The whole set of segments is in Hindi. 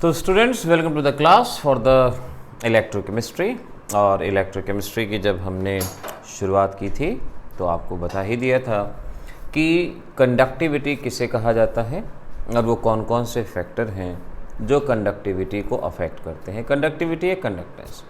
तो students, welcome to the class for the electrochemistry. और इलेक्ट्रोकेमिस्ट्री की जब हमने शुरुआत की थी तो आपको बता ही दिया था कि कंडक्टिविटी किसे कहा जाता है और वो कौन कौन से फैक्टर हैं जो कंडक्टिविटी को अफेक्ट करते हैं। कंडक्टिविटी है कंडक्टेंस।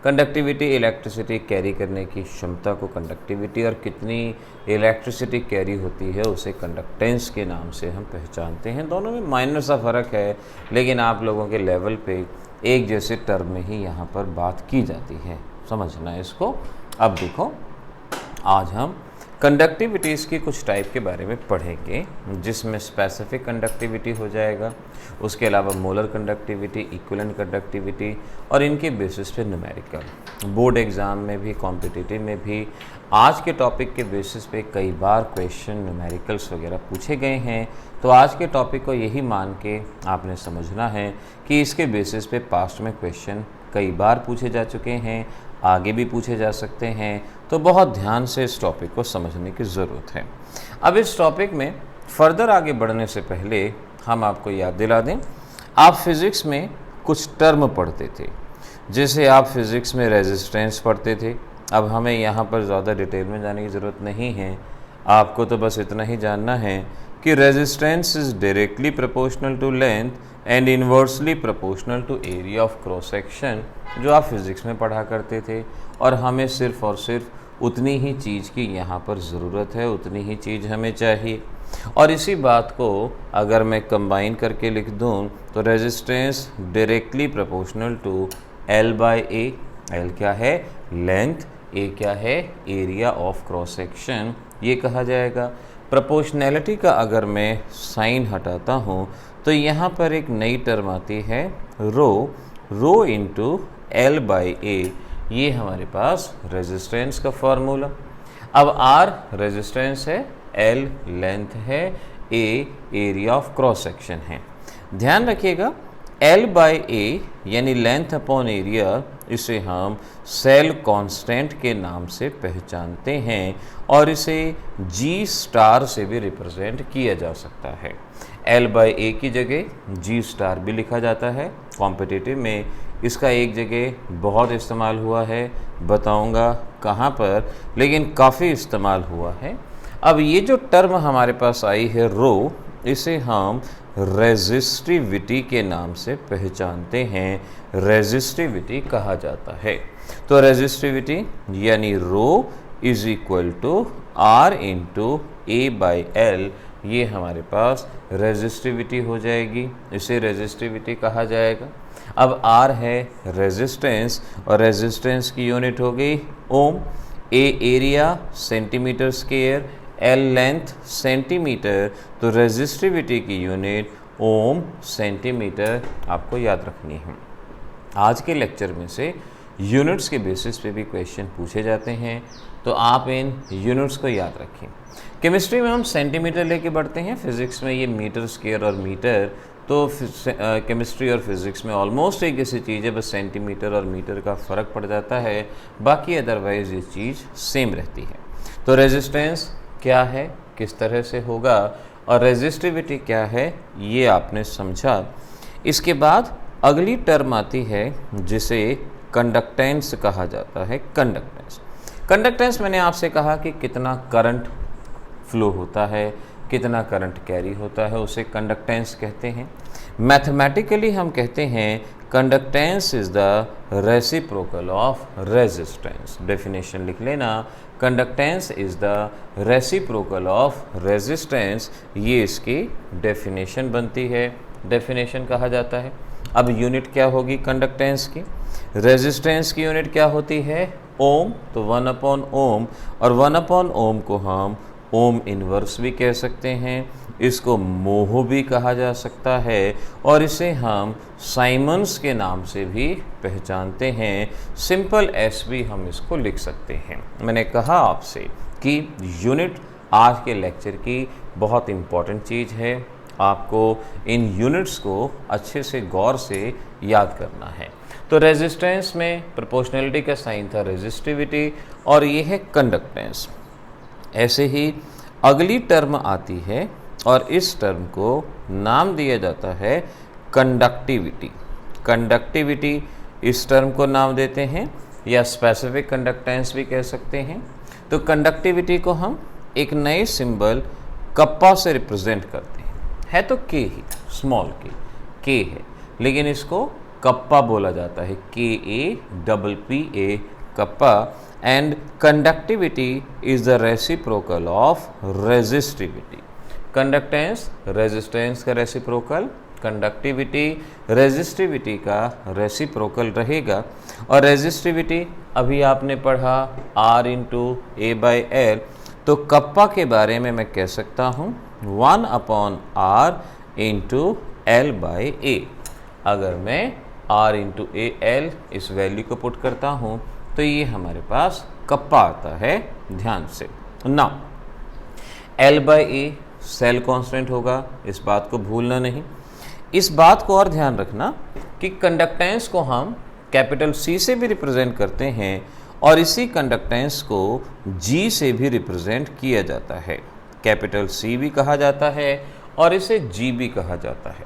कंडक्टिविटी इलेक्ट्रिसिटी कैरी करने की क्षमता को कंडक्टिविटी, और कितनी इलेक्ट्रिसिटी कैरी होती है उसे कंडक्टेंस के नाम से हम पहचानते हैं। दोनों में माइनर सा फ़र्क है, लेकिन आप लोगों के लेवल पे एक जैसे टर्म में ही यहाँ पर बात की जाती है, समझना है इसको। अब देखो, आज हम कंडक्टिविटीज़ की कुछ टाइप के बारे में पढ़ेंगे, जिसमें स्पेसिफिक कंडक्टिविटी हो जाएगा, उसके अलावा मोलर कंडक्टिविटी, इक्विवेलेंट कंडक्टिविटी, और इनके बेसिस पे न्यूमेरिकल। बोर्ड एग्ज़ाम में भी, कॉम्पिटिटिव में भी आज के टॉपिक के बेसिस पे कई बार क्वेश्चन न्यूमेरिकल्स वगैरह पूछे गए हैं। तो आज के टॉपिक को यही मान के आपने समझना है कि इसके बेसिस पे पास्ट में क्वेश्चन कई बार पूछे जा चुके हैं, आगे भी पूछे जा सकते हैं। तो बहुत ध्यान से इस टॉपिक को समझने की ज़रूरत है। अब इस टॉपिक में फर्दर आगे बढ़ने से पहले हम आपको याद दिला दें, आप फिज़िक्स में कुछ टर्म पढ़ते थे। जैसे आप फिज़िक्स में रेजिस्टेंस पढ़ते थे। अब हमें यहाँ पर ज़्यादा डिटेल में जाने की ज़रूरत नहीं है, आपको तो बस इतना ही जानना है कि resistance is directly proportional to length and inversely proportional to area of cross section, जो आप फिज़िक्स में पढ़ा करते थे। और हमें सिर्फ़ और सिर्फ उतनी ही चीज़ की यहाँ पर ज़रूरत है, उतनी ही चीज़ हमें चाहिए। और इसी बात को अगर मैं कंबाइन करके लिख दूँ तो resistance directly proportional to L by A. L क्या है? लेंथ। A क्या है? एरिया ऑफ क्रॉस सेक्शन, ये कहा जाएगा। प्रोपोर्शनैलिटी का अगर मैं साइन हटाता हूँ तो यहाँ पर एक नई टर्म आती है रो इंटू L बाई ए। ये हमारे पास रेजिस्टेंस का फॉर्मूला। अब R रेजिस्टेंस है, L लेंथ है, A area of cross section है। ध्यान रखिएगा, L बाई ए यानी लेंथ अपॉन एरिया, इसे हम सेल कांस्टेंट के नाम से पहचानते हैं और इसे G स्टार से भी रिप्रेजेंट किया जा सकता है। L बाई ए की जगह G स्टार भी लिखा जाता है। कॉम्पिटिटिव में इसका एक जगह बहुत इस्तेमाल हुआ है, बताऊंगा कहाँ पर, लेकिन काफ़ी इस्तेमाल हुआ है। अब ये जो टर्म हमारे पास आई है रो, इसे हम रेजिस्टिविटी के नाम से पहचानते हैं, रेजिस्टिविटी कहा जाता है। तो रेजिस्टिविटी यानी rho is equal to R into A by L, ये हमारे पास रेजिस्टिविटी हो जाएगी, इसे रेजिस्टिविटी कहा जाएगा। अब R है रेजिस्टेंस, और रेजिस्टेंस की यूनिट हो गई ohm, A area centimetre square, L length centimetre, तो रेजिस्टिविटी की यूनिट ओम सेंटीमीटर आपको याद रखनी है। आज के लेक्चर में से यूनिट्स के बेसिस पे भी क्वेश्चन पूछे जाते हैं, तो आप इन यूनिट्स को याद रखें। केमिस्ट्री में हम सेंटीमीटर लेके बढ़ते हैं, फिज़िक्स में ये मीटर स्क्वायर और मीटर। तो केमिस्ट्री और फिज़िक्स में ऑलमोस्ट एक जैसी चीज़ है, बस सेंटीमीटर और मीटर का फ़र्क पड़ जाता है, बाकी अदरवाइज़ ये चीज़ सेम रहती है। तो रेजिस्टेंस क्या है, किस तरह से होगा, और रेजिस्टिविटी क्या है, ये आपने समझा। इसके बाद अगली टर्म आती है जिसे कंडक्टेंस कहा जाता है। कंडक्टेंस मैंने आपसे कहा कि कितना करंट फ्लो होता है, कितना करंट कैरी होता है, उसे कंडक्टेंस कहते हैं। मैथमेटिकली हम कहते हैं conductance is the reciprocal of resistance. Definition लिख लेना, conductance is the reciprocal of resistance, ये इसकी डेफिनेशन बनती है, डेफिनेशन कहा जाता है। अब यूनिट क्या होगी कंडक्टेंस की? रेजिस्टेंस की यूनिट क्या होती है? ओम, तो 1 अपॉन ओम, और 1 अपॉन ओम को हम ओम इनवर्स भी कह सकते हैं, इसको मोह भी कहा जा सकता है, और इसे हम साइमन्स के नाम से भी पहचानते हैं। सिंपल एस भी हम इसको लिख सकते हैं। मैंने कहा आपसे कि यूनिट आज के लेक्चर की बहुत इम्पॉर्टेंट चीज़ है, आपको इन यूनिट्स को अच्छे से गौर से याद करना है। तो रेजिस्टेंस में प्रोपोर्शनैलिटी का साइन था रेजिस्टिविटी, और ये है कंडक्टेंस। ऐसे ही अगली टर्म आती है और इस टर्म को नाम दिया जाता है कंडक्टिविटी। कंडक्टिविटी इस टर्म को नाम देते हैं या स्पेसिफिक कंडक्टेंस भी कह सकते हैं। तो कंडक्टिविटी को हम एक नए सिंबल कप्पा से रिप्रेजेंट करते हैं। है तो के ही, स्मॉल के है, लेकिन इसको कप्पा बोला जाता है, KAPPA kappa. And conductivity is the reciprocal of resistivity. Conductance resistance का रेसिप्रोकल, कंडक्टिविटी रेजिस्टिविटी का रेसिप्रोकल रहेगा। और रेजिस्टिविटी अभी आपने पढ़ा R इंटू A/L, तो कप्पा के बारे में मैं कह सकता हूँ 1/R इंटू L/A। अगर मैं R इंटू AL इस वैल्यू को पुट करता हूँ तो ये हमारे पास कप्पा आता है, ध्यान से। नाउ L/A सेल कांस्टेंट होगा, इस बात को भूलना नहीं। इस बात को और ध्यान रखना कि कंडक्टेंस को हम कैपिटल C से भी रिप्रेजेंट करते हैं और इसी कंडक्टेंस को G से भी रिप्रेजेंट किया जाता है। कैपिटल C भी कहा जाता है और इसे G भी कहा जाता है।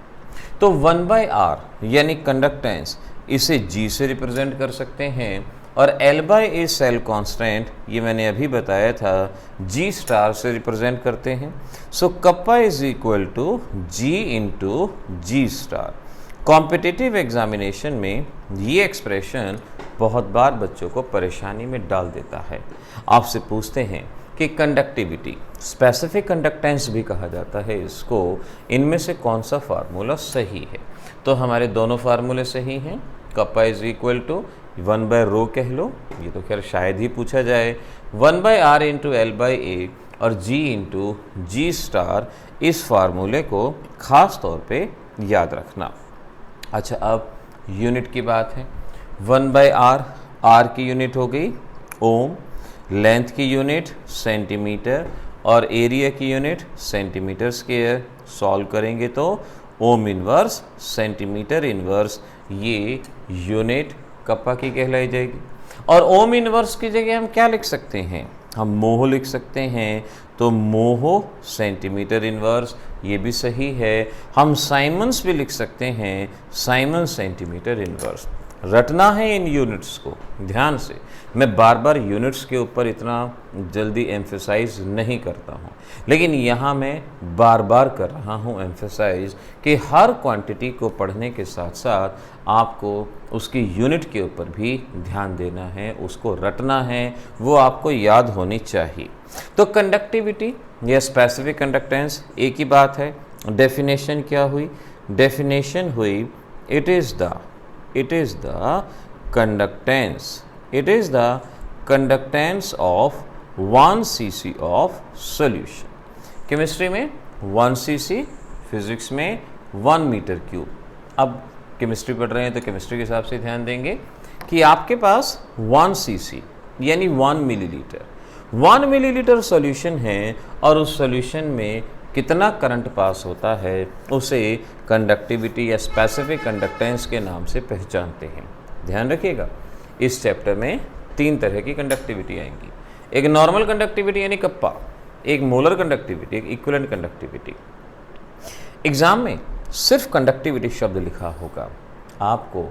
तो 1/R यानी कंडक्टेंस, इसे G से रिप्रेजेंट कर सकते हैं और L/A सेल कांस्टेंट, ये मैंने अभी बताया था, G स्टार से रिप्रेजेंट करते हैं। So kappa is equal to G into G star. Competitive examination में ये एक्सप्रेशन बहुत बार बच्चों को परेशानी में डाल देता है। आपसे पूछते हैं कि कंडक्टिविटी, स्पेसिफिक कंडक्टेंस भी कहा जाता है इसको, इनमें से कौन सा फार्मूला सही है? तो हमारे दोनों फार्मूले सही हैं। कप्पा इज इक्वल टू 1/ρ कह लो, ये तो खैर शायद ही पूछा जाए, 1/R इंटू L/A और G इंटू G स्टार। इस फार्मूले को खास तौर पे याद रखना। अच्छा, अब यूनिट की बात है। 1/R, R की यूनिट हो गई ओम, लेंथ की यूनिट सेंटीमीटर और एरिया की यूनिट सेंटीमीटर स्क्वायर। सॉल्व करेंगे तो ओम इनवर्स सेंटीमीटर इनवर्स, ये यूनिट कप्पा की कहलाई जाएगी। और ओम इनवर्स की जगह हम क्या लिख सकते हैं? हम मोह लिख सकते हैं, तो मोह सेंटीमीटर इनवर्स, ये भी सही है। हम साइमन्स भी लिख सकते हैं, साइमन सेंटीमीटर इनवर्स। रटना है इन यूनिट्स को ध्यान से। मैं बार बार यूनिट्स के ऊपर इतना जल्दी एम्फेसाइज नहीं करता हूँ, लेकिन यहाँ मैं बार बार कर रहा हूँ एम्फेसाइज कि हर क्वांटिटी को पढ़ने के साथ साथ आपको उसकी यूनिट के ऊपर भी ध्यान देना है, उसको रटना है, वो आपको याद होनी चाहिए। तो कंडक्टिविटी या स्पेसिफिक कंडक्टेंस एक ही बात है। डेफिनेशन क्या हुई? डेफिनेशन हुई it is the conductance of 1 cc of solution. Chemistry में 1 cc, फिजिक्स में 1 मीटर क्यूब। अब केमिस्ट्री पढ़ रहे हैं तो केमिस्ट्री के हिसाब से ध्यान देंगे कि आपके पास 1 cc यानी 1 मिलीलीटर, 1 मिलीलीटर सॉल्यूशन है और उस सॉल्यूशन में कितना करंट पास होता है उसे कंडक्टिविटी या स्पेसिफिक कंडक्टेंस के नाम से पहचानते हैं। ध्यान रखिएगा, इस चैप्टर में 3 तरह की कंडक्टिविटी आएंगी। एक नॉर्मल कंडक्टिविटी यानी कप्पा, एक मोलर कंडक्टिविटी, एक इक्विवेलेंट कंडक्टिविटी। एग्जाम में सिर्फ कंडक्टिविटी शब्द लिखा होगा, आपको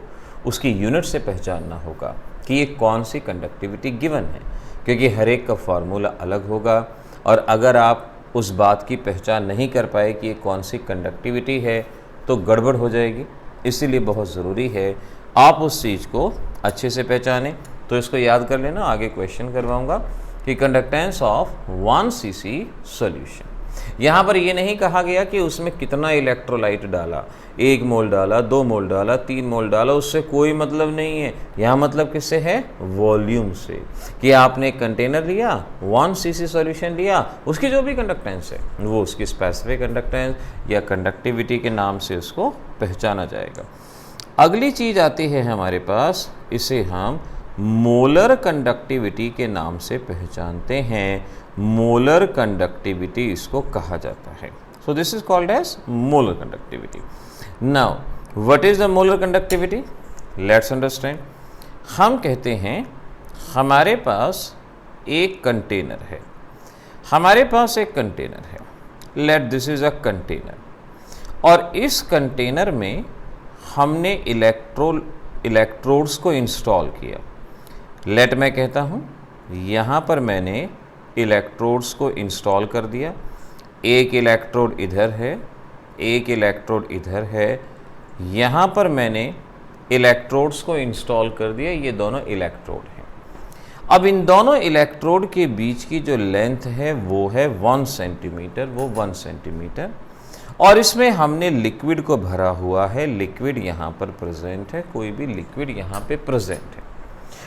उसकी यूनिट से पहचानना होगा कि ये कौन सी कंडक्टिविटी गिवन है, क्योंकि हर एक का फार्मूला अलग होगा। और अगर आप उस बात की पहचान नहीं कर पाए कि ये कौन सी कंडक्टिविटी है तो गड़बड़ हो जाएगी। इसीलिए बहुत ज़रूरी है आप उस चीज़ को अच्छे से पहचानें। तो इसको याद कर लेना, आगे क्वेश्चन करवाऊंगा कि कंडक्टेंस ऑफ 1 cc सॉल्यूशन। यहाँ पर ये नहीं कहा गया कि उसमें कितना इलेक्ट्रोलाइट डाला, 1 मोल डाला, 2 मोल डाला, 3 मोल डाला, उससे कोई मतलब नहीं है। यहाँ मतलब किससे है? वॉल्यूम से। कि आपने एक कंटेनर लिया, 1 cc सॉल्यूशन लिया, उसकी जो भी कंडक्टेंस है वो उसकी स्पेसिफिक कंडक्टेंस या कंडक्टिविटी के नाम से उसको पहचाना जाएगा। अगली चीज़ आती है हमारे पास, इसे हम मोलर कंडक्टिविटी के नाम से पहचानते हैं। मोलर कंडक्टिविटी इसको कहा जाता है। So this is called as molar conductivity. Now what is the molar conductivity? Let's understand. हम कहते हैं हमारे पास एक कंटेनर है, let this is a container, और इस कंटेनर में हमने इलेक्ट्रोड्स को इंस्टॉल किया। लेट मैं कहता हूँ यहाँ पर मैंने इलेक्ट्रोड्स को इंस्टॉल कर दिया। एक इलेक्ट्रोड इधर है, एक इलेक्ट्रोड इधर है। यहाँ पर मैंने इलेक्ट्रोड्स को इंस्टॉल कर दिया, ये दोनों इलेक्ट्रोड हैं। अब इन दोनों इलेक्ट्रोड के बीच की जो लेंथ है वो है 1 सेंटीमीटर, वो 1 सेंटीमीटर। और इसमें हमने लिक्विड को भरा हुआ है, लिक्विड यहाँ पर प्रेजेंट है, कोई भी लिक्विड यहाँ पे प्रेजेंट है।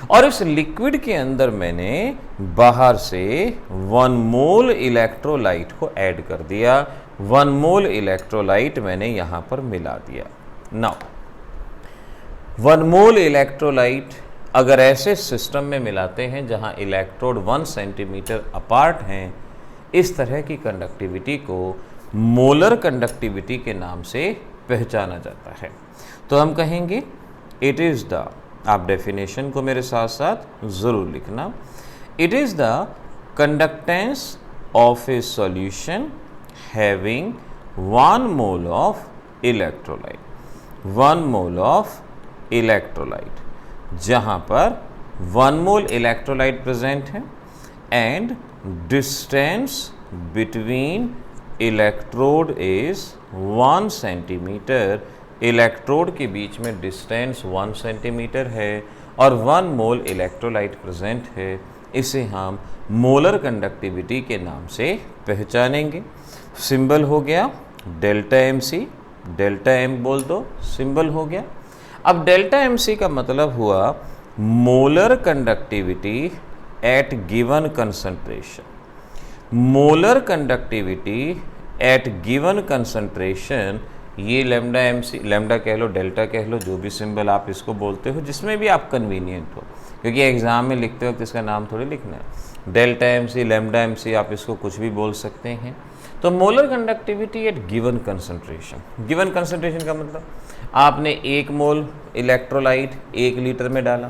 और इस लिक्विड के अंदर मैंने बाहर से 1 मोल इलेक्ट्रोलाइट को ऐड कर दिया। 1 मोल इलेक्ट्रोलाइट मैंने यहाँ पर मिला दिया। नाउ 1 मोल इलेक्ट्रोलाइट अगर ऐसे सिस्टम में मिलाते हैं जहाँ इलेक्ट्रोड 1 सेंटीमीटर अपार्ट हैं, इस तरह की कंडक्टिविटी को मोलर कंडक्टिविटी के नाम से पहचाना जाता है। तो हम कहेंगे इट इज़ द, आप डेफिनेशन को मेरे साथ साथ ज़रूर लिखना, it is the conductance of a solution having 1 mole of electrolyte, 1 mole of electrolyte, जहाँ पर 1 मोल इलेक्ट्रोलाइट प्रेजेंट है and distance between electrode is 1 centimetre. Electrode के बीच में डिस्टेंस 1 सेंटीमीटर है और 1 मोल इलेक्ट्रोलाइट प्रेजेंट है। इसे हम मोलर कंडक्टिविटी के नाम से पहचानेंगे। सिंबल हो गया delta M C, delta M बोल दो, सिंबल हो गया। अब डेल्टा एम सी का मतलब हुआ molar conductivity at given concentration. Molar conductivity at given concentration, ये लैम्डा एम सी, लैम्डा कह लो, डेल्टा कह लो, जो भी सिंबल आप इसको बोलते हो, जिसमें भी आप कन्वीनियंट हो, क्योंकि एग्जाम में लिखते वक्त इसका नाम थोड़ी लिखना है। Delta M C, lambda M C, आप इसको कुछ भी बोल सकते हैं। तो molar conductivity at given concentration, given concentration का मतलब आपने 1 मोल इलेक्ट्रोलाइट 1 लीटर में डाला,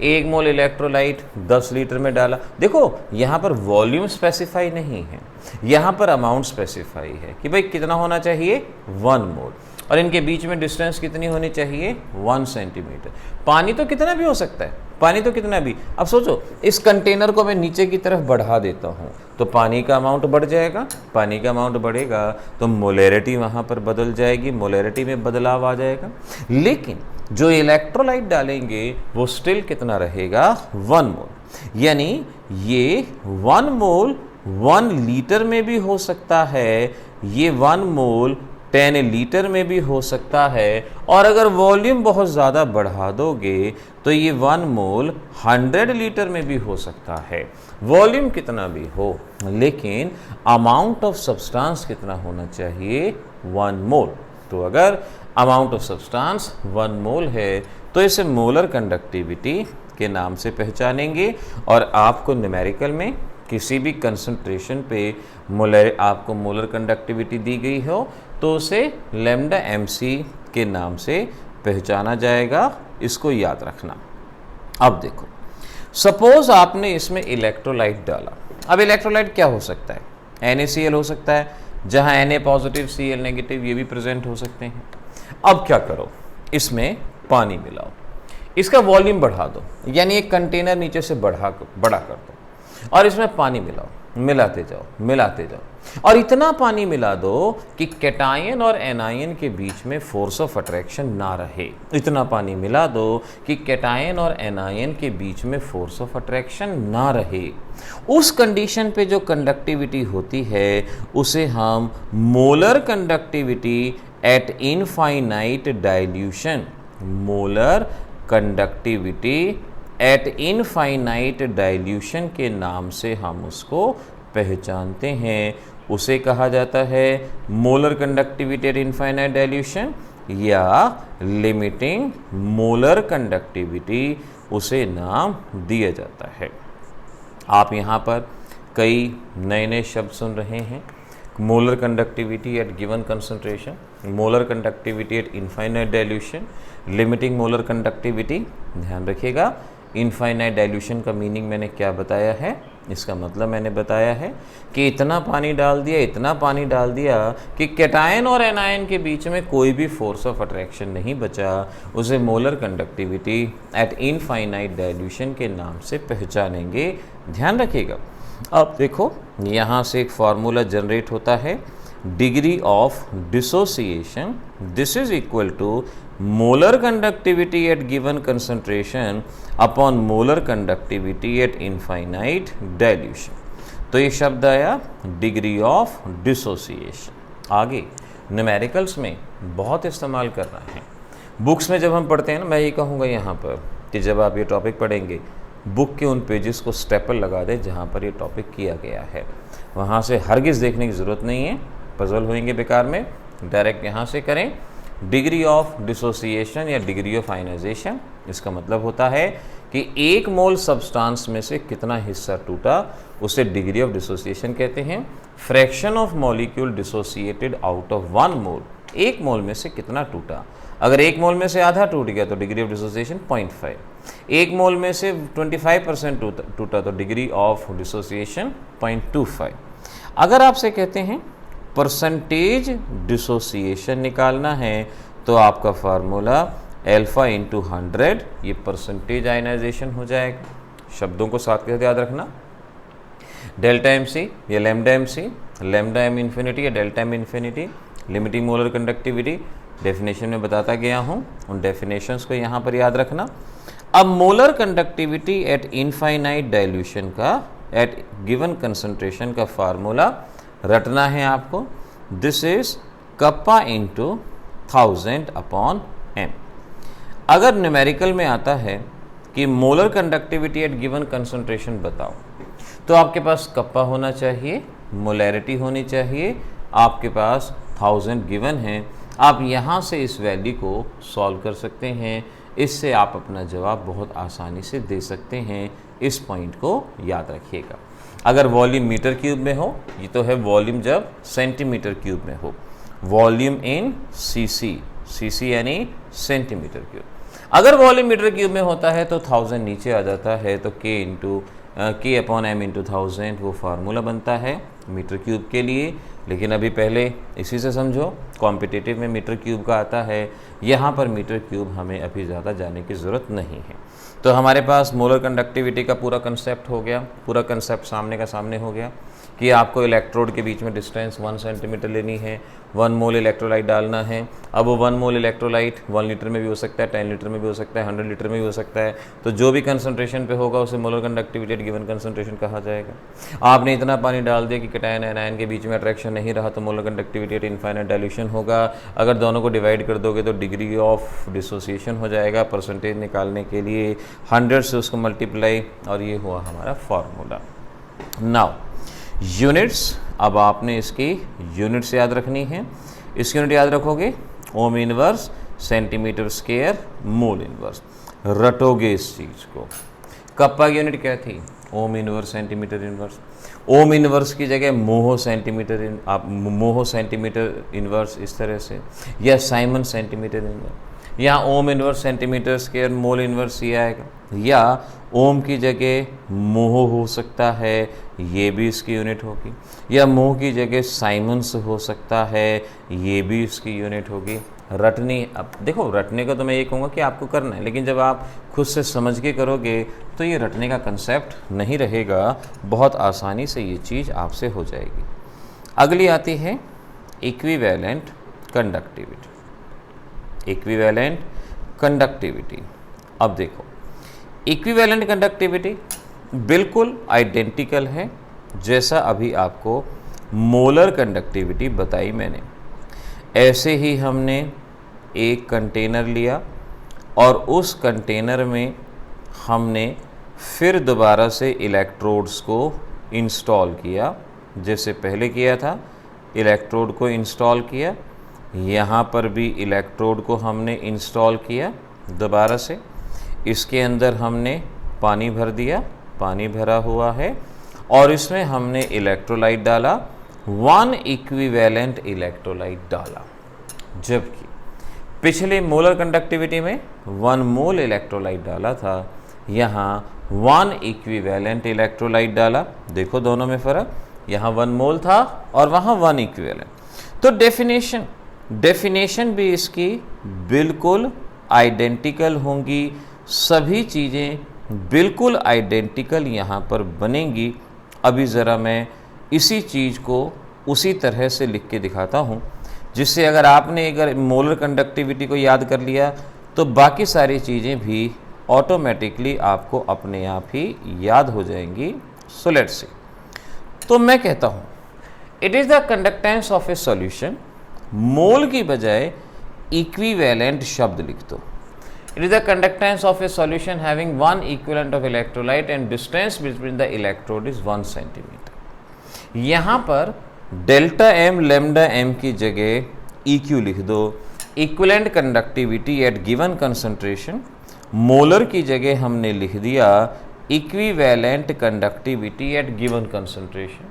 1 मोल इलेक्ट्रोलाइट 10 लीटर में डाला। देखो यहाँ पर वॉल्यूम स्पेसिफाई नहीं है, यहाँ पर अमाउंट स्पेसिफाई है कि भाई कितना होना चाहिए 1 मोल, और इनके बीच में डिस्टेंस कितनी होनी चाहिए 1 सेंटीमीटर। पानी तो कितना भी हो सकता है, पानी तो कितना भी। अब सोचो इस कंटेनर को मैं नीचे की तरफ बढ़ा देता हूँ तो पानी का अमाउंट बढ़ जाएगा, पानी का अमाउंट बढ़ेगा तो मोलैरिटी वहाँ पर बदल जाएगी, मोलैरिटी में बदलाव आ जाएगा। लेकिन जो इलेक्ट्रोलाइट डालेंगे वो स्टिल कितना रहेगा 1 मोल। यानी ये 1 मोल 1 लीटर में भी हो सकता है, ये 1 मोल 10 लीटर में भी हो सकता है, और अगर वॉल्यूम बहुत ज़्यादा बढ़ा दोगे तो ये 1 मोल 100 लीटर में भी हो सकता है। वॉल्यूम कितना भी हो, लेकिन अमाउंट ऑफ सब्सटेंस कितना होना चाहिए 1 मोल। तो अगर अमाउंट ऑफ सब्सटेंस 1 मोल है तो इसे मोलर कंडक्टिविटी के नाम से पहचानेंगे। और आपको न्यूमेरिकल में किसी भी कंसंट्रेशन पे आपको मोलर कंडक्टिविटी दी गई हो तो उसे लैम्डा एम सी के नाम से पहचाना जाएगा, इसको याद रखना। अब देखो सपोज आपने इसमें इलेक्ट्रोलाइट डाला। अब इलेक्ट्रोलाइट क्या हो सकता है, NaCl हो सकता है, जहाँ Na पॉजिटिव Cl नेगेटिव ये भी प्रेजेंट हो सकते हैं। अब क्या करो, इसमें पानी मिलाओ, इसका वॉल्यूम बढ़ा दो, यानी एक कंटेनर नीचे से बड़ा कर दो और इसमें पानी मिलाओ, मिलाते जाओ मिलाते जाओ, और इतना पानी मिला दो कि कैटायन और एनायन के बीच में फोर्स ऑफ अट्रैक्शन ना रहे। इतना पानी मिला दो कि कैटायन और एनायन के बीच में फोर्स ऑफ अट्रैक्शन ना रहे। उस कंडीशन पे जो कंडक्टिविटी होती है उसे हम molar conductivity at infinite dilution, molar conductivity at infinite dilution के नाम से हम उसको पहचानते हैं। उसे कहा जाता है molar conductivity at infinite dilution या लिमिटिंग मोलर कंडक्टिविटी, उसे नाम दिया जाता है। आप यहाँ पर कई नए नए शब्द सुन रहे हैं, molar conductivity at given concentration, molar conductivity at infinite dilution, limiting molar conductivity. ध्यान रखिएगा इनफाइनाइट डाइल्यूशन का मीनिंग मैंने क्या बताया है, इसका मतलब मैंने बताया है कि इतना पानी डाल दिया, इतना पानी डाल दिया कि कैटायन और एनायन के बीच में कोई भी फोर्स ऑफ अट्रैक्शन नहीं बचा। उसे molar conductivity at infinite dilution के नाम से पहचानेंगे। ध्यान रखिएगा। अब देखो यहाँ से एक फार्मूला जनरेट होता है, degree of dissociation this is equal to molar conductivity at given concentration upon molar conductivity at infinite dilution. तो ये शब्द आया डिग्री ऑफ डिसोसिएशन। आगे न्यूमेरिकल्स में बहुत इस्तेमाल करना है। बुक्स में जब हम पढ़ते हैं ना, मैं ये कहूँगा यहाँ पर कि जब आप ये टॉपिक पढ़ेंगे बुक के उन पेजेस को स्टेपल लगा दें जहाँ पर ये टॉपिक किया गया है, वहाँ से हरगिज़ देखने की ज़रूरत नहीं है, पजल होंगे बेकार में। डायरेक्ट यहाँ से करें डिग्री ऑफ डिसोसिएशन या डिग्री ऑफ आयनाइजेशन। इसका मतलब होता है कि एक मोल सब्सटेंस में से कितना हिस्सा टूटा, उसे डिग्री ऑफ डिसोसिएशन कहते हैं। Fraction of molecule dissociated out of one mole, एक मोल में से कितना टूटा। अगर एक मोल में से आधा टूट गया तो डिग्री ऑफ डिसोसिएशन 0.5, एक मोल में से 25% टूटा तो डिग्री ऑफ डिसोसिएशन 0.25। अगर आपसे कहते हैं परसेंटेज डिसोसिएशन निकालना है तो आपका फार्मूला अल्फा इंटू 100, ये परसेंटेज आयनाइजेशन हो जाएगा। शब्दों को साथ के साथ याद रखना, डेल्टा एम सी या lambda M C, lambda M infinity या delta M infinity, limiting molar conductivity definition में बताता गया हूँ, उन डेफिनेशंस को यहाँ पर याद रखना। अब molar conductivity at infinite dilution का एट गिवन कंसंट्रेशन का फार्मूला रटना है आपको। This is kappa into 1000 upon M. अगर न्यूमेरिकल में आता है कि molar conductivity at given concentration बताओ, तो आपके पास कप्पा होना चाहिए, मोलैरिटी होनी चाहिए, आपके पास 1000 गिवन है। आप यहाँ से इस वैल्यू को सॉल्व कर सकते हैं, इससे आप अपना जवाब बहुत आसानी से दे सकते हैं। इस पॉइंट को याद रखिएगा। अगर वॉल्यूम मीटर क्यूब में हो, ये तो है वॉल्यूम जब सेंटीमीटर क्यूब में हो, वॉल्यूम इन सीसी, सीसी यानी सेंटीमीटर क्यूब। अगर वॉल्यूम मीटर क्यूब में होता है तो 1000 नीचे आ जाता है, तो के अपॉन एम इंटू 1000 वो फार्मूला बनता है मीटर क्यूब के लिए। लेकिन अभी पहले इसी से समझो, कॉम्पिटिटिव में मीटर क्यूब का आता है, यहाँ पर मीटर क्यूब हमें अभी ज़्यादा जाने की ज़रूरत नहीं है। तो हमारे पास मोलर कंडक्टिविटी का पूरा कंसेप्ट हो गया, पूरा कंसेप्ट सामने का सामने हो गया कि आपको इलेक्ट्रोड के बीच में डिस्टेंस 1 सेंटीमीटर लेनी है, 1 मोल इलेक्ट्रोलाइट डालना है। अब वो 1 मोल इलेक्ट्रोलाइट 1 लीटर में भी हो सकता है, 10 लीटर में भी हो सकता है, 100 लीटर में भी हो सकता है। तो जो भी कंसंट्रेशन पे होगा उसे molar conductivity at given concentration कहा जाएगा। आपने इतना पानी डाल दिया कि कैटायन एनायन के बीच में अट्रैक्शन नहीं रहा तो molar conductivity at infinite dilution होगा। अगर दोनों को डिवाइड कर दोगे तो डिग्री ऑफ डिसोसिएशन हो जाएगा। परसेंटेज निकालने के लिए 100 से उसको मल्टीप्लाई, और ये हुआ हमारा फार्मूला। नाउ यूनिट्स, अब आपने इसकी यूनिट्स याद रखनी है। इसकी यूनिट याद रखोगे ohm inverse centimetre square mole inverse, रटोगे इस चीज़ को। कप्पा की यूनिट क्या थी? Ohm inverse centimetre inverse. Ohm inverse की जगह मोहो सेंटीमीटर, आप मोहो सेंटीमीटर इनवर्स इस तरह से, या साइमन सेंटीमीटर इनवर्स। यहाँ ohm inverse centimetre square mole inverse ये आएगा, या ओम की जगह मोह हो सकता है, ये भी इसकी यूनिट होगी, या मोह की जगह साइमन्स हो सकता है, ये भी इसकी यूनिट होगी। रटनी, अब देखो रटने का तो मैं ये कहूँगा कि आपको करना है, लेकिन जब आप खुद से समझ के करोगे तो ये रटने का कंसेप्ट नहीं रहेगा, बहुत आसानी से ये चीज़ आपसे हो जाएगी। अगली आती है इक्विवेलेंट कंडक्टिविटी। इक्विवेलेंट कंडक्टिविटी, अब देखो इक्विवेलेंट कंडक्टिविटी बिल्कुल आइडेंटिकल है जैसा अभी आपको मोलर कंडक्टिविटी बताई मैंने। ऐसे ही हमने एक कंटेनर लिया और उस कंटेनर में हमने फिर दोबारा से इलेक्ट्रोड्स को इंस्टॉल किया, जैसे पहले किया था। इलेक्ट्रोड को इंस्टॉल किया, यहाँ पर भी इलेक्ट्रोड को हमने इंस्टॉल किया दोबारा से। इसके अंदर हमने पानी भर दिया, पानी भरा हुआ है, और इसमें हमने इलेक्ट्रोलाइट डाला, 1 इक्विवेलेंट इलेक्ट्रोलाइट डाला। जबकि पिछले मोलर कंडक्टिविटी में 1 मोल इलेक्ट्रोलाइट डाला था, यहाँ 1 इक्विवेलेंट इलेक्ट्रोलाइट डाला। देखो दोनों में फ़र्क, यहाँ 1 मोल था और वहाँ 1 इक्विवेलेंट। तो डेफिनेशन भी इसकी बिल्कुल आइडेंटिकल होंगी, सभी चीज़ें बिल्कुल आइडेंटिकल यहाँ पर बनेंगी। अभी ज़रा मैं इसी चीज़ को उसी तरह से लिख के दिखाता हूँ, जिससे अगर मोलर कंडक्टिविटी को याद कर लिया तो बाकी सारी चीज़ें भी ऑटोमेटिकली आपको अपने आप ही याद हो जाएंगी। So let's see. तो मैं कहता हूँ it is the conductance of a solution, mole की बजाय इक्विवेलेंट शब्द लिख दो। It is the conductance of a solution having 1 equivalent of electrolyte and distance between the electrode is 1 centimetre. यहाँ पर डेल्टा एम लैम्डा एम की जगह EQ लिख दो। Equivalent conductivity at given concentration, molar की जगह हमने लिख दिया equivalent conductivity at given concentration.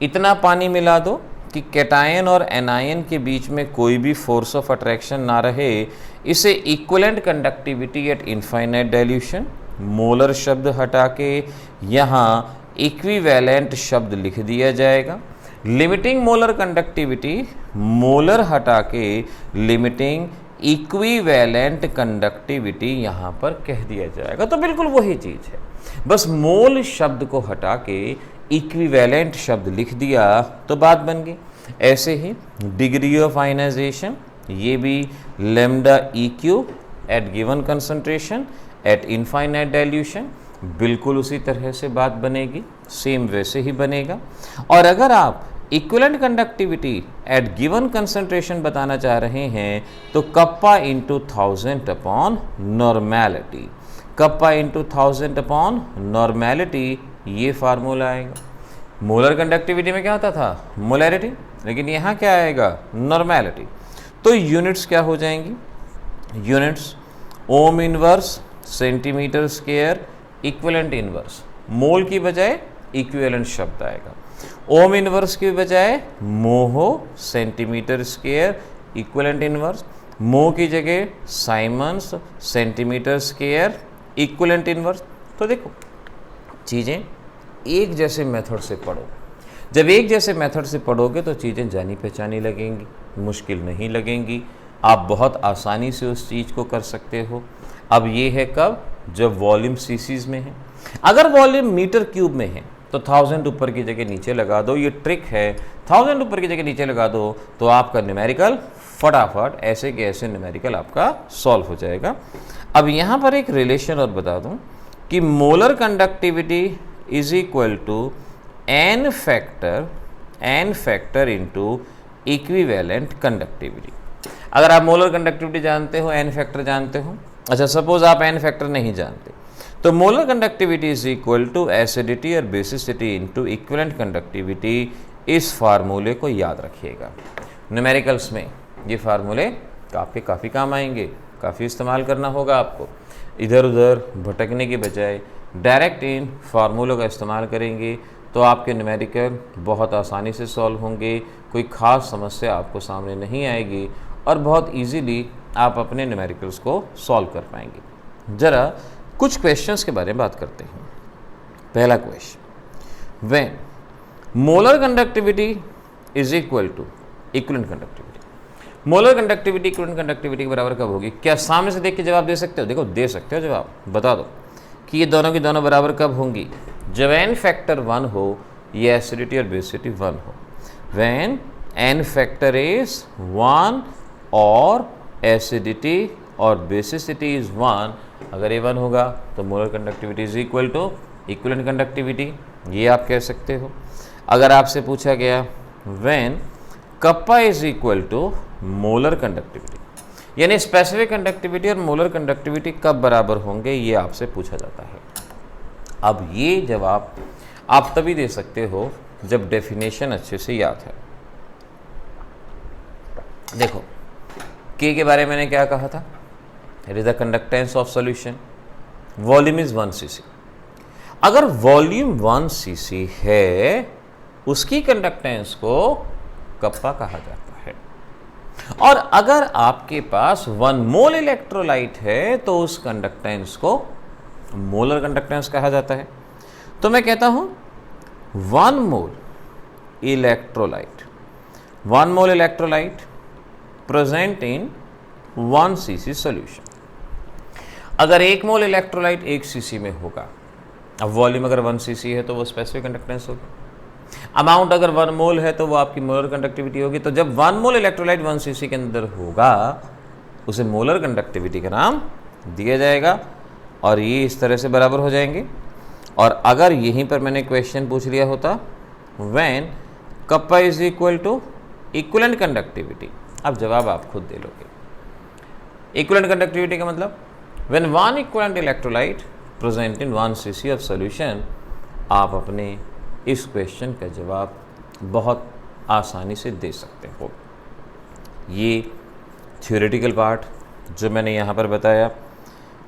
इतना पानी मिला दो कि कैटायन और एनायन के बीच में कोई भी फोर्स ऑफ अट्रैक्शन ना रहे। इसे equivalent conductivity at infinite dilution, molar शब्द हटा के यहाँ इक्विवेलेंट शब्द लिख दिया जाएगा। लिमिटिंग मोलर कंडक्टिविटी, मोलर हटा के लिमिटिंग इक्विवेलेंट कंडक्टिविटी यहाँ पर कह दिया जाएगा। तो बिल्कुल वही चीज़ है, बस मोल शब्द को हटा के इक्विवेलेंट शब्द लिख दिया तो बात बन गई। ऐसे ही डिग्री ऑफ आयनाइजेशन, ये भी lambda EQ at given concentration at infinite dilution, बिल्कुल उसी तरह से बात बनेगी, सेम वैसे ही बनेगा। और अगर आप equivalent conductivity at given concentration बताना चाह रहे हैं तो kappa into 1000 upon normality, kappa into 1000 upon normality, ये फार्मूला आएगा। मोलर कंडक्टिविटी में क्या होता था? मोलैरिटी, लेकिन यहाँ क्या आएगा? नॉर्मेलिटी। तो यूनिट्स क्या हो जाएंगी? Units ohm inverse centimetre square equivalent inverse, mole की बजाय इक्विवेलेंट शब्द आएगा। ओम इनवर्स की बजाय mho centimetre square equivalent inverse, mho की जगह siemens centimetre square equivalent inverse. तो देखो चीज़ें एक जैसे मेथड से पढ़ो। जब एक जैसे मेथड से पढ़ोगे तो चीज़ें जानी पहचानी लगेंगी, मुश्किल नहीं लगेंगी, आप बहुत आसानी से उस चीज़ को कर सकते हो। अब ये है कब? जब वॉल्यूम सीसीज में है। अगर वॉल्यूम मीटर क्यूब में है तो 1000 ऊपर की जगह नीचे लगा दो, ये ट्रिक है। 1000 ऊपर की जगह नीचे लगा दो तो आपका न्यूमेरिकल फटाफट ऐसे के ऐसे न्यूमेरिकल आपका सॉल्व हो जाएगा। अब यहाँ पर एक रिलेशन और बता दूँ कि molar conductivity is equal to N factor into equivalent conductivity. अगर आप मोलर कंडक्टिविटी जानते हो, एन फैक्टर जानते हो, अच्छा सपोज आप एन फैक्टर नहीं जानते, तो molar conductivity is equal to acidity और बेसिसिटी इंटू इक्विवेलेंट कंडक्टिविटी। इस फार्मूले को याद रखिएगा, न्यूमेरिकल्स में ये फार्मूले आपके काफ़ी काम आएंगे, काफ़ी इस्तेमाल करना होगा आपको। इधर उधर भटकने के बजाय डायरेक्ट इन फार्मूलों का इस्तेमाल करेंगे तो आपके न्यूमेरिकल बहुत आसानी से सॉल्व होंगे, कोई ख़ास समस्या आपको सामने नहीं आएगी और बहुत इजीली आप अपने न्यूमेरिकल्स को सॉल्व कर पाएंगे। ज़रा कुछ क्वेश्चंस के बारे में बात करते हैं। पहला question, when molar conductivity is equal to equivalent conductivity, molar conductivity equivalent conductivity के बराबर कब होगी? क्या सामने से देख के जवाब दे सकते हो? देखो दे सकते हो जवाब, बता दो कि ये दोनों की दोनों बराबर कब होंगी? जब एन फैक्टर 1 हो, ये एसिडिटी और बेसिसिटी 1 हो। व्हेन एन फैक्टर इज 1 और एसिडिटी और बेसिसिटी इज 1, अगर ये 1 होगा तो molar conductivity is equal to equivalent conductivity, ये आप कह सकते हो। अगर आपसे पूछा गया when kappa is equal to molar conductivity, यानी स्पेसिफिक कंडक्टिविटी और मोलर कंडक्टिविटी कब बराबर होंगे, ये आपसे पूछा जाता है। अब ये जवाब आप तभी दे सकते हो जब डेफिनेशन अच्छे से याद है। देखो के बारे में मैंने क्या कहा था? It is the conductance of solution, volume is 1 cc। अगर वॉल्यूम 1 cc है, उसकी कंडक्टेंस को कप्पा कहा जाता है। और अगर आपके पास 1 मोल इलेक्ट्रोलाइट है तो उस कंडक्टेंस को मोलर कंडक्टेंस कहा जाता है। तो मैं कहता हूं 1 mole electrolyte, 1 mole electrolyte present in 1 cc solution. अगर 1 मोल इलेक्ट्रोलाइट 1 cc में होगा, अब वॉल्यूम अगर 1 cc है तो वो स्पेसिफिक कंडक्टेंस होगी, अमाउंट अगर 1 मोल है तो वो आपकी मोलर कंडक्टिविटी होगी। तो जब 1 मोल इलेक्ट्रोलाइट 1 cc के अंदर होगा उसे मोलर कंडक्टिविटी का नाम दिया जाएगा और ये इस तरह से बराबर हो जाएंगे। और अगर यहीं पर मैंने क्वेश्चन पूछ लिया होता when kappa is equal to equivalent conductivity, अब जवाब आप खुद दे लोगे। इक्विवेलेंट कंडक्टिविटी का मतलब when 1 equivalent electrolyte present in 1 cc of solution, आप अपने इस क्वेश्चन का जवाब बहुत आसानी से दे सकते हो। ये थ्योरेटिकल पार्ट जो मैंने यहाँ पर बताया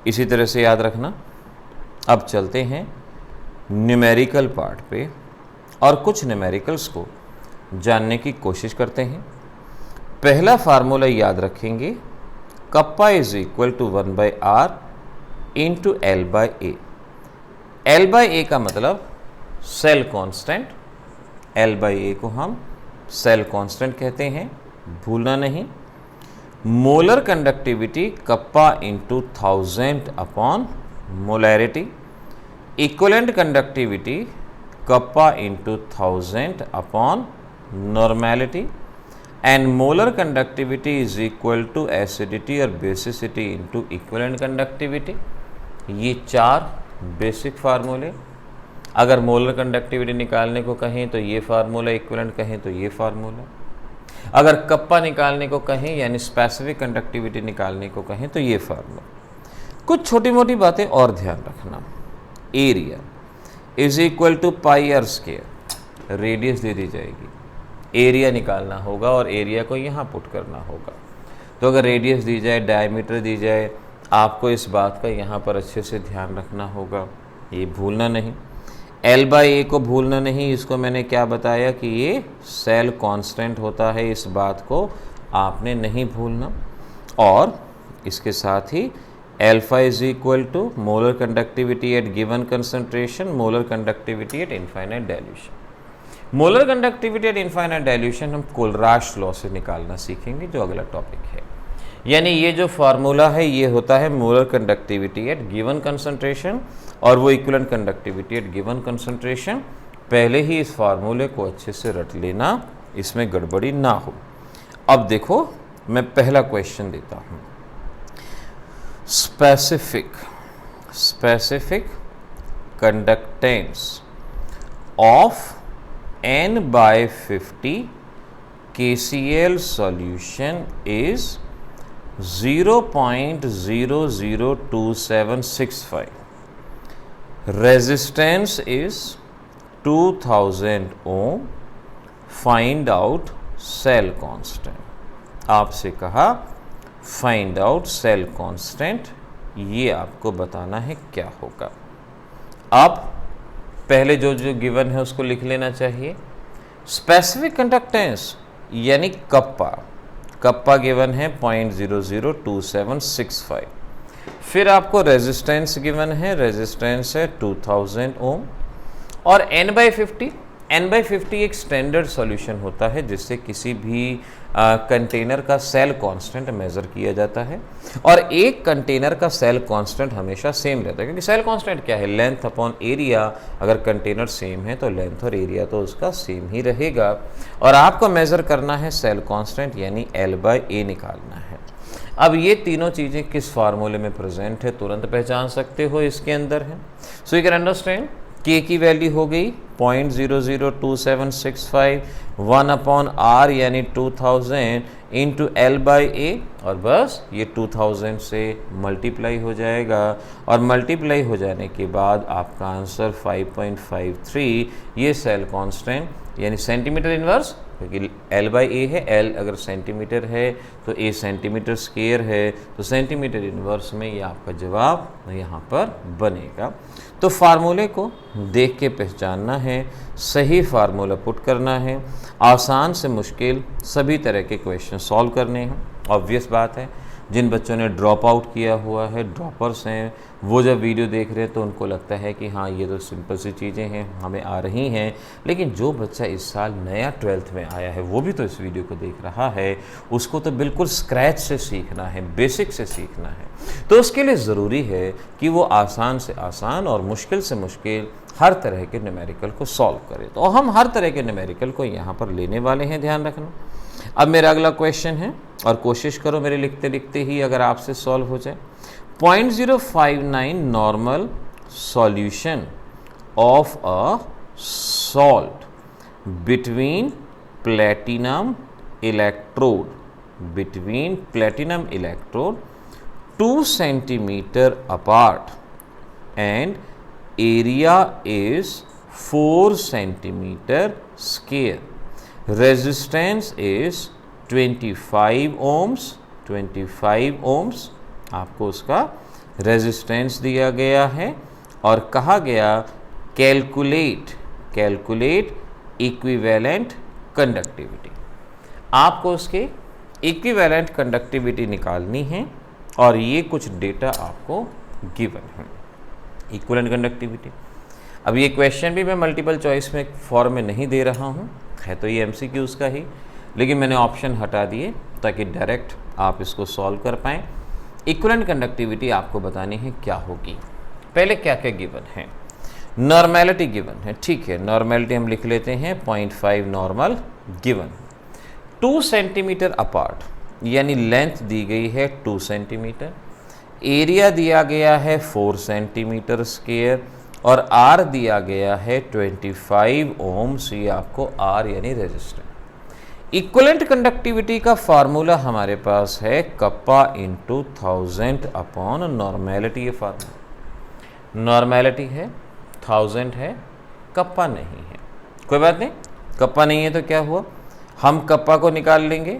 इसी तरह से याद रखना। अब चलते हैं न्यूमेरिकल पार्ट पे और कुछ न्यूमेरिकल्स को जानने की कोशिश करते हैं। पहला फार्मूला याद रखेंगे, kappa is equal to 1/r into L/A। L/A का मतलब सेल कांस्टेंट, L/A को हम सेल कांस्टेंट कहते हैं, भूलना नहीं। Molar conductivity kappa into 1000 upon molarity, equivalent conductivity kappa into 1000 upon normality, and molar conductivity is equal to acidity और बेसिसिटी इंटू इक्विवेलेंट कंडक्टिविटी। ये 4 बेसिक फार्मूले। अगर मोलर कंडक्टिविटी निकालने को कहें तो ये फार्मूला, इक्विवेलेंट कहें तो ये फार्मूला, अगर कप्पा निकालने को कहें यानी स्पेसिफिक कंडक्टिविटी निकालने को कहें तो ये फार्मूला। कुछ छोटी मोटी बातें और ध्यान रखना। Area is equal to pi are square, radius दे दी जाएगी, एरिया निकालना होगा और एरिया को यहाँ पुट करना होगा। तो अगर रेडियस दी जाए, डायमीटर दी जाए, आपको इस बात का यहाँ पर अच्छे से ध्यान रखना होगा, ये भूलना नहीं। L/A को भूलना नहीं, इसको मैंने क्या बताया कि ये सेल कांस्टेंट होता है, इस बात को आपने नहीं भूलना। और इसके साथ ही alpha is equal to molar conductivity at given concentration, molar conductivity at infinite dilution. Molar conductivity at infinite dilution हम कोलराश लॉ से निकालना सीखेंगे, जो अगला टॉपिक है। यानी ये जो फार्मूला है ये होता है molar conductivity at given concentration और वो equivalent conductivity at given concentration. पहले ही इस फार्मूले को अच्छे से रट लेना, इसमें गड़बड़ी ना हो। अब देखो मैं पहला क्वेश्चन देता हूँ। specific conductance of n/50 KCl solution is 0.002765. Resistance is 2000 ohm. Find out cell constant. आपसे कहा फाइंड आउट सेल कांस्टेंट, ये आपको बताना है क्या होगा। अब पहले जो गिवन है उसको लिख लेना चाहिए। स्पेसिफिक कंडक्टेंस यानी कप्पा गिवन है 0.002765। फिर आपको रेजिस्टेंस गिवन है, रेजिस्टेंस है 2000 ओम। और n/50 एक स्टैंडर्ड सॉल्यूशन होता है जिससे किसी भी कंटेनर का सेल कांस्टेंट मेज़र किया जाता है। और एक कंटेनर का सेल कांस्टेंट हमेशा सेम रहता है, क्योंकि सेल कांस्टेंट क्या है, लेंथ अपॉन एरिया। अगर कंटेनर सेम है तो लेंथ और एरिया तो उसका सेम ही रहेगा। और आपको मेज़र करना है सेल कांस्टेंट यानी L/A निकालना है। अब ये तीनों चीज़ें किस फार्मूले में प्रेजेंट है तुरंत पहचान सकते हो, इसके अंदर है। So you can understand K की वैल्यू हो गई 0.002765, 1/R यानी 2000 इंटू L/A, और बस ये 2000 से मल्टीप्लाई हो जाएगा। और मल्टीप्लाई हो जाने के बाद आपका आंसर 5.53, ये सेल कांस्टेंट यानी सेंटीमीटर इनवर्स, क्योंकि L/A है, L अगर सेंटीमीटर है तो A सेंटीमीटर स्क्वायर है, तो सेंटीमीटर इनवर्स में ये आपका जवाब यहाँ पर बनेगा। तो फार्मूले को देख के पहचानना है, सही फार्मूला पुट करना है, आसान से मुश्किल सभी तरह के क्वेश्चन सॉल्व करने हैं। ऑब्वियस बात है जिन बच्चों ने ड्रॉप आउट किया हुआ है, ड्रॉपर्स हैं, वो जब वीडियो देख रहे हैं तो उनको लगता है कि हाँ ये तो सिंपल सी चीज़ें हैं, हमें आ रही हैं। लेकिन जो बच्चा इस साल नया 12th में आया है वो भी तो इस वीडियो को देख रहा है, उसको तो बिल्कुल स्क्रैच से सीखना है, बेसिक से सीखना है। तो उसके लिए ज़रूरी है कि वो आसान से आसान और मुश्किल से मुश्किल हर तरह के न्यूमेरिकल को सॉल्व करे। तो हम हर तरह के न्यूमेरिकल को यहाँ पर लेने वाले हैं, ध्यान रखना। अब मेरा अगला क्वेश्चन है, और कोशिश करो मेरे लिखते लिखते ही अगर आपसे सॉल्व हो जाए। 0.059 normal solution of a salt between platinum electrode 2 centimeter apart and area is 4 centimeter square. Resistance is 25 ohms। आपको उसका रेजिस्टेंस दिया गया है और कहा गया कैलकुलेट इक्विवेलेंट कंडक्टिविटी। आपको उसके इक्विवेलेंट कंडक्टिविटी निकालनी है और ये कुछ डेटा आपको गिवन है। इक्विवेलेंट कंडक्टिविटी, अब ये क्वेश्चन भी मैं मल्टीपल चॉइस में फॉर्म में नहीं दे रहा हूँ, है तो ये MCQs का ही, लेकिन मैंने ऑप्शन हटा दिए ताकि डायरेक्ट आप इसको सॉल्व कर पाएँ। इक्विवेलेंट कंडक्टिविटी आपको बतानी है क्या होगी। पहले क्या क्या गिवन है? नॉर्मेलिटी गिवन है, ठीक है, नॉर्मेलिटी हम लिख लेते हैं 0.5 नॉर्मल गिवन। 2 सेंटीमीटर अपार्ट यानी लेंथ दी गई है 2 सेंटीमीटर, एरिया दिया गया है 4 सेंटीमीटर स्क्वायर और R दिया गया है 25 ohms। ये आपको R यानी रेजिस्टेंस। इक्विवेलेंट कंडक्टिविटी का फार्मूला हमारे पास है कप्पा इंटू 1000 अपॉन नॉर्मेलिटी। ये फार्मूला नॉर्मेलिटी है, 1000 है, कप्पा नहीं है, कोई बात नहीं। कप्पा नहीं है तो क्या हुआ, हम कप्पा को निकाल लेंगे।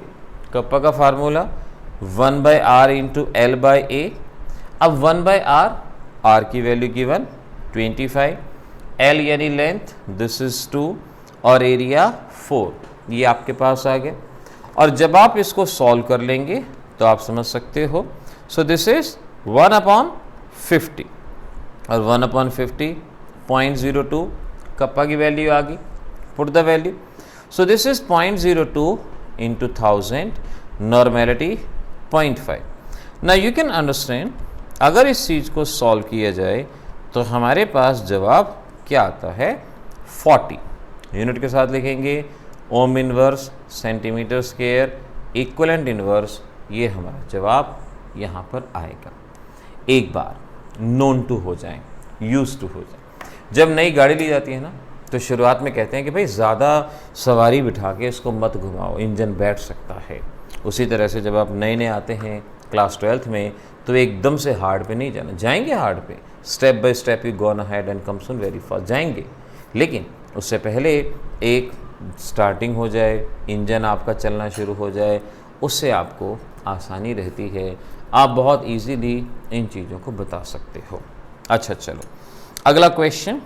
कप्पा का फार्मूला 1/r इंटू L/A। अब 1/r, R की वैल्यू गिवन 25, L यानी लेंथ, दिस इज 2 और एरिया 4, ये आपके पास आ गया। और जब आप इसको सॉल्व कर लेंगे तो आप समझ सकते हो। सो दिस इज 1/50 और 1/50 0.02 कप्पा की वैल्यू आ गई। Put the value, so this is 0.02 into 1000, normality 0.5। ना यू कैन अंडरस्टैंड, अगर इस चीज़ को सॉल्व किया जाए तो हमारे पास जवाब क्या आता है 40। यूनिट के साथ लिखेंगे ओम inverse centimetre square equivalent inverse, ये हमारा जवाब यहाँ पर आएगा। एक बार नोन टू हो जाए, यूज टू हो जाए। जब नई गाड़ी ली जाती है ना तो शुरुआत में कहते हैं कि भाई ज़्यादा सवारी बिठा के इसको मत घुमाओ, इंजन बैठ सकता है। उसी तरह से जब आप नए नए आते हैं क्लास 12th में तो एकदम से हार्ड पे नहीं जाना, जाएंगे हार्ड पे, step by step you go ahead and come soon very fast जाएंगे। लेकिन उससे पहले एक स्टार्टिंग हो जाए, इंजन आपका चलना शुरू हो जाए, उससे आपको आसानी रहती है, आप बहुत इजीली इन चीज़ों को बता सकते हो। अच्छा चलो अगला क्वेश्चन,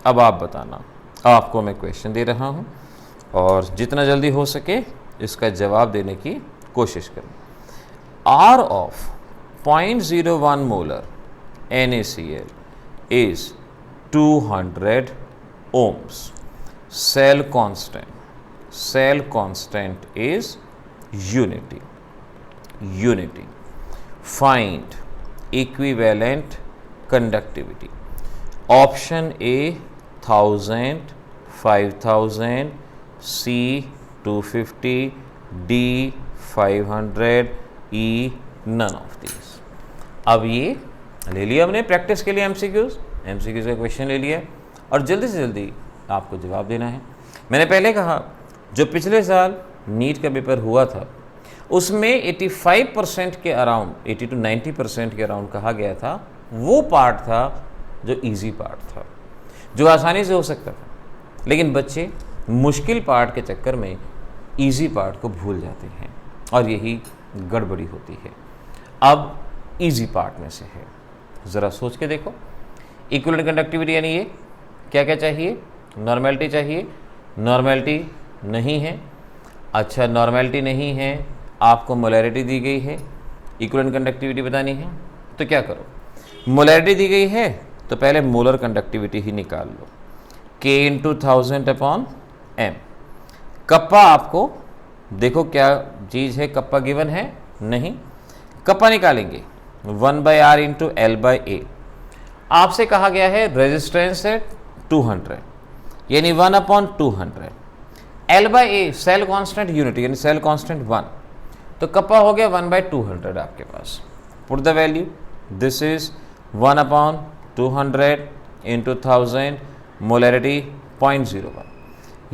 अब आप बताना। आपको मैं क्वेश्चन दे रहा हूँ और जितना जल्दी हो सके इसका जवाब देने की कोशिश करें। R of 0.01 molar NaCl is 200 ohms. Cell constant is unity. Find equivalent conductivity. Option A 1000, 5000, C 250, D 500, E none of these। अब ये ले लिया हमने प्रैक्टिस के लिए MCQs का क्वेश्चन ले लिया और जल्दी से जल्दी आपको जवाब देना है। मैंने पहले कहा जो पिछले साल नीट का पेपर हुआ था उसमें 85% के अराउंड, 80 to 90% के अराउंड कहा गया था, वो पार्ट था जो इजी पार्ट था, जो आसानी से हो सकता था। लेकिन बच्चे मुश्किल पार्ट के चक्कर में इजी पार्ट को भूल जाते हैं और यही गड़बड़ी होती है। अब इजी पार्ट में से है, ज़रा सोच के देखो। इक्विवेलेंट कंडक्टिविटी यानी ये क्या क्या चाहिए, नॉर्मेलिटी चाहिए, नॉर्मेलिटी नहीं है। अच्छा नॉर्मेलिटी नहीं है, आपको मोलैरिटी दी गई है, इक्विवेलेंट कंडक्टिविटी बतानी है तो क्या करो, मोलैरिटी दी गई है तो पहले मोलर कंडक्टिविटी ही निकाल लो, K into 1000 upon M। Kappa आपको देखो क्या चीज़ है, कप्पा गिवन है नहीं, कप्पा निकालेंगे 1/R इंटू L/A। आपसे कहा गया है रेजिस्टेंस है 200 यानी 1/200, L/A सेल कांस्टेंट यूनिट यानी सेल कांस्टेंट 1, तो कप्पा हो गया 1/200 आपके पास। Put the value, this is 1/200 into 1000, molarity 0.01,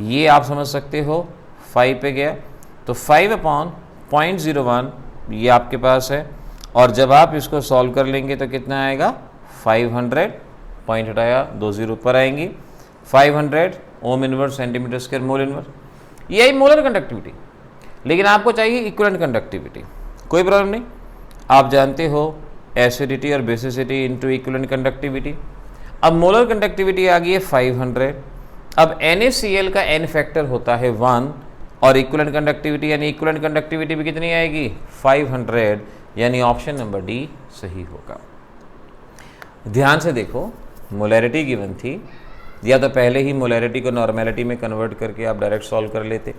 ये आप समझ सकते हो 5 पे गया तो 5/0.01 ये आपके पास है। और जब आप इसको सॉल्व कर लेंगे तो कितना आएगा, 500, पॉइंट हटाया 2 0 ऊपर आएंगी, 500 ओम inverse centimetre square mole inverse, यही मोलर कंडक्टिविटी। लेकिन आपको चाहिए इक्विवेलेंट कंडक्टिविटी, कोई प्रॉब्लम नहीं, आप जानते हो एसिडिटी और बेसिसिटी इनटू इक्विवेलेंट कंडक्टिविटी। अब मोलर कंडक्टिविटी आ गई है 500, अब NaCl का n फैक्टर होता है 1 और इक्विवेलेंट कंडक्टिविटी यानी इक्विवेलेंट कंडक्टिविटी भी कितनी आएगी 500, यानी ऑप्शन नंबर डी सही होगा। ध्यान से देखो, मोलैरिटी गिवन थी, या तो पहले ही मोलैरिटी को नॉर्मेलिटी में कन्वर्ट करके आप डायरेक्ट सॉल्व कर लेते,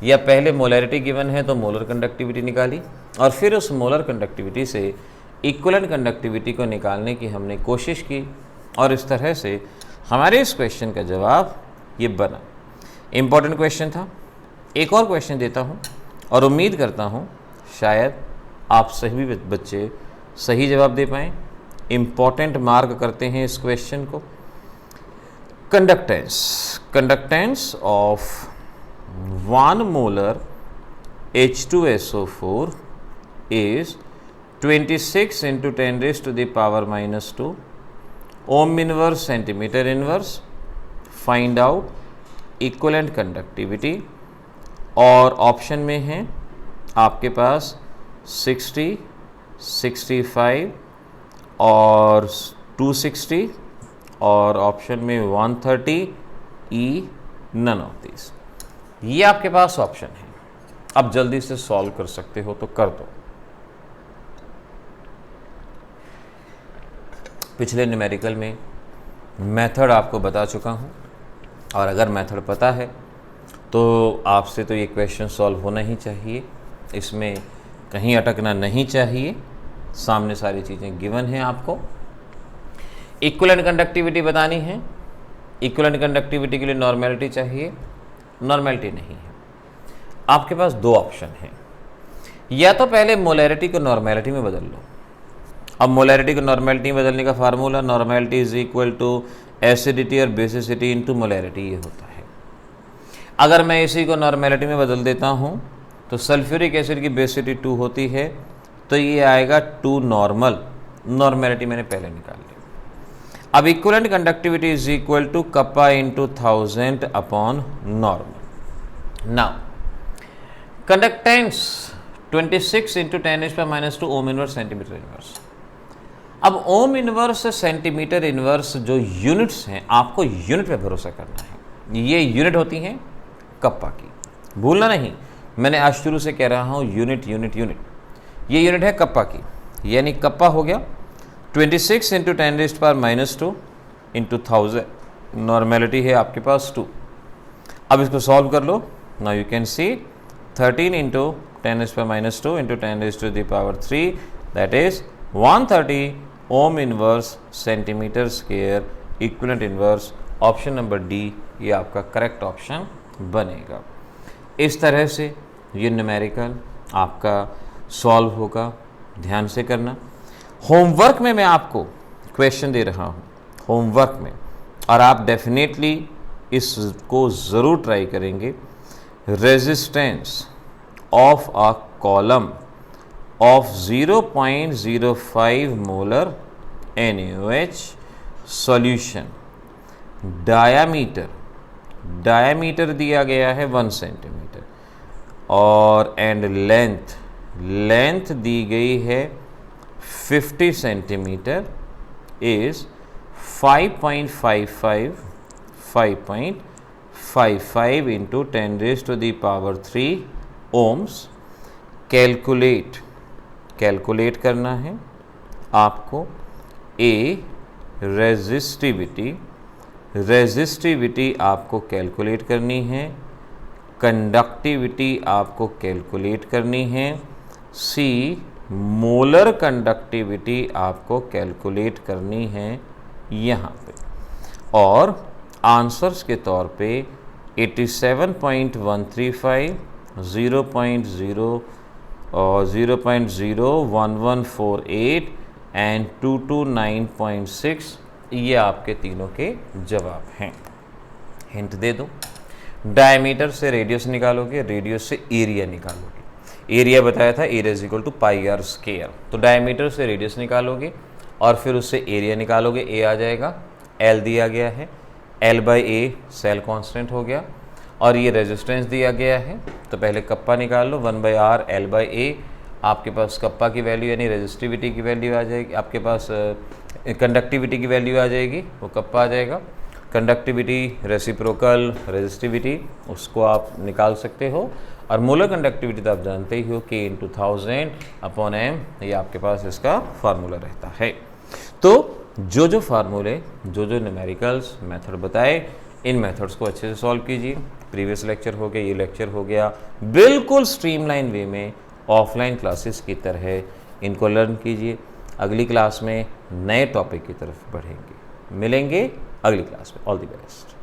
या पहले मोलैरिटी गिवन है तो मोलर कंडक्टिविटी निकाली और फिर उस मोलर कंडक्टिविटी से इक्विवेलेंट कंडक्टिविटी को निकालने की हमने कोशिश की और इस तरह से हमारे इस क्वेश्चन का जवाब ये बना। इम्पॉर्टेंट क्वेश्चन था। एक और क्वेश्चन देता हूँ और उम्मीद करता हूँ शायद आप सभी बच्चे सही जवाब दे पाएँ। इम्पॉर्टेंट मार्क करते हैं इस क्वेश्चन को। Conductance of 1 molar H2SO4 is 26 into 10 raised to the power minus 2 ohm inverse centimeter inverse। Find out equivalent conductivity, और ऑप्शन में है आपके पास 60, 65 और 260 और ऑप्शन में 130 E, नन ऑफ दिस। ये आपके पास ऑप्शन है। अब जल्दी से सॉल्व कर सकते हो तो कर दो। पिछले न्यूमेरिकल में मेथड आपको बता चुका हूँ और अगर मेथड पता है तो आपसे तो ये क्वेश्चन सॉल्व होना ही चाहिए, इसमें कहीं अटकना नहीं चाहिए। सामने सारी चीज़ें गिवन हैं आपको। इक्विवेलेंट कंडक्टिविटी बतानी है, इक्विवेलेंट कंडक्टिविटी के लिए नॉर्मेलिटी चाहिए, नॉर्मेलिटी नहीं है। आपके पास दो ऑप्शन हैं, या तो पहले मोलैरिटी को नॉर्मेलिटी में बदल लो। अब मोलैरिटी को नॉर्मेलिटी में बदलने का formula normality is equal to acidity और बेसिसिटी इनटू मोलैरिटी, ये होता है। अगर मैं इसी को नॉर्मेलिटी में बदल देता हूँ तो सल्फ्यूरिक एसिड की बेसिसिटी 2 होती है, तो ये आएगा 2 नॉर्मल। नॉर्मेलिटी मैंने पहले निकाल ली। अब equivalent conductivity is equal to kappa into 1000 upon normal. Now conductance 26 into 10⁻² ohm inverse centimetre inverse. अब ओम इनवर्स सेंटीमीटर इनवर्स जो यूनिट्स हैं, आपको यूनिट पे भरोसा करना है। ये यूनिट होती हैं कप्पा की, भूलना नहीं, मैंने आज शुरू से कह रहा हूँ यूनिट यूनिट यूनिट। ये यूनिट है कप्पा की, यानी कप्पा हो गया 26 इंटू 10⁻² इंटू 1000, नॉर्मेलिटी है आपके पास 2। अब इसको सॉल्व कर लो। Now you can see 13 into 10⁻² into 10⁻³ that is 130 ohm inverse centimetre square equivalent inverse. Option number D ये आपका करेक्ट ऑप्शन बनेगा। इस तरह से ये न्यूमेरिकल आपका सॉल्व होगा, ध्यान से करना। होमवर्क में मैं आपको क्वेश्चन दे रहा हूँ होमवर्क में, और आप डेफिनेटली इसको ज़रूर ट्राई करेंगे। Resistance of a column of 0.05 molar NaOH solution, diameter दिया गया है 1 सेंटीमीटर, और एंड लेंथ दी गई है 50 centimetre, is 5.55 into 10⁻³ ohms। Calculate calculate करना है आपको ए रेजिस्टिविटी आपको कैलकुलेट करनी है, कंडक्टिविटी आपको कैलकुलेट करनी है, सी मोलर कंडक्टिविटी आपको कैलकुलेट करनी है यहाँ पे। और आंसर्स के तौर पे 87.135, 0.0 और 0.01148 एंड 229.6 ये आपके तीनों के जवाब हैं। हिंट दे दो, डायमीटर से रेडियस निकालोगे, रेडियस से एरिया निकालोगे। एरिया बताया था area is equal to pi are square, तो डायमीटर से रेडियस निकालोगे और फिर उससे एरिया निकालोगे, ए आ जाएगा, एल दिया गया है, L by A cell constant हो गया, और ये रेजिस्टेंस दिया गया है, तो पहले कप्पा निकाल लो, 1 बाई आर एल बाई ए। आपके पास कप्पा की वैल्यू यानी रेजिस्टिविटी की वैल्यू आ जाएगी, आपके पास कंडक्टिविटी की वैल्यू आ जाएगी, वो कप्पा आ जाएगा। कंडक्टिविटी, रेसिप्रोकल, रेजिस्टिविटी उसको आप निकाल सकते हो, और मोलर कंडक्टिविटी तो आप जानते ही हो कि इन 1000 अपॉन एम, ये आपके पास इसका फार्मूला रहता है। तो जो फार्मूले, जो न्यूमेरिकल्स मेथड बताए, इन मेथड्स को अच्छे से सॉल्व कीजिए। प्रीवियस लेक्चर हो गया, ये लेक्चर हो गया, बिल्कुल स्ट्रीमलाइन वे में ऑफलाइन क्लासेस की तरह इनको लर्न कीजिए। अगली क्लास में नए टॉपिक की तरफ बढ़ेंगे, मिलेंगे अगली क्लास में। All the best.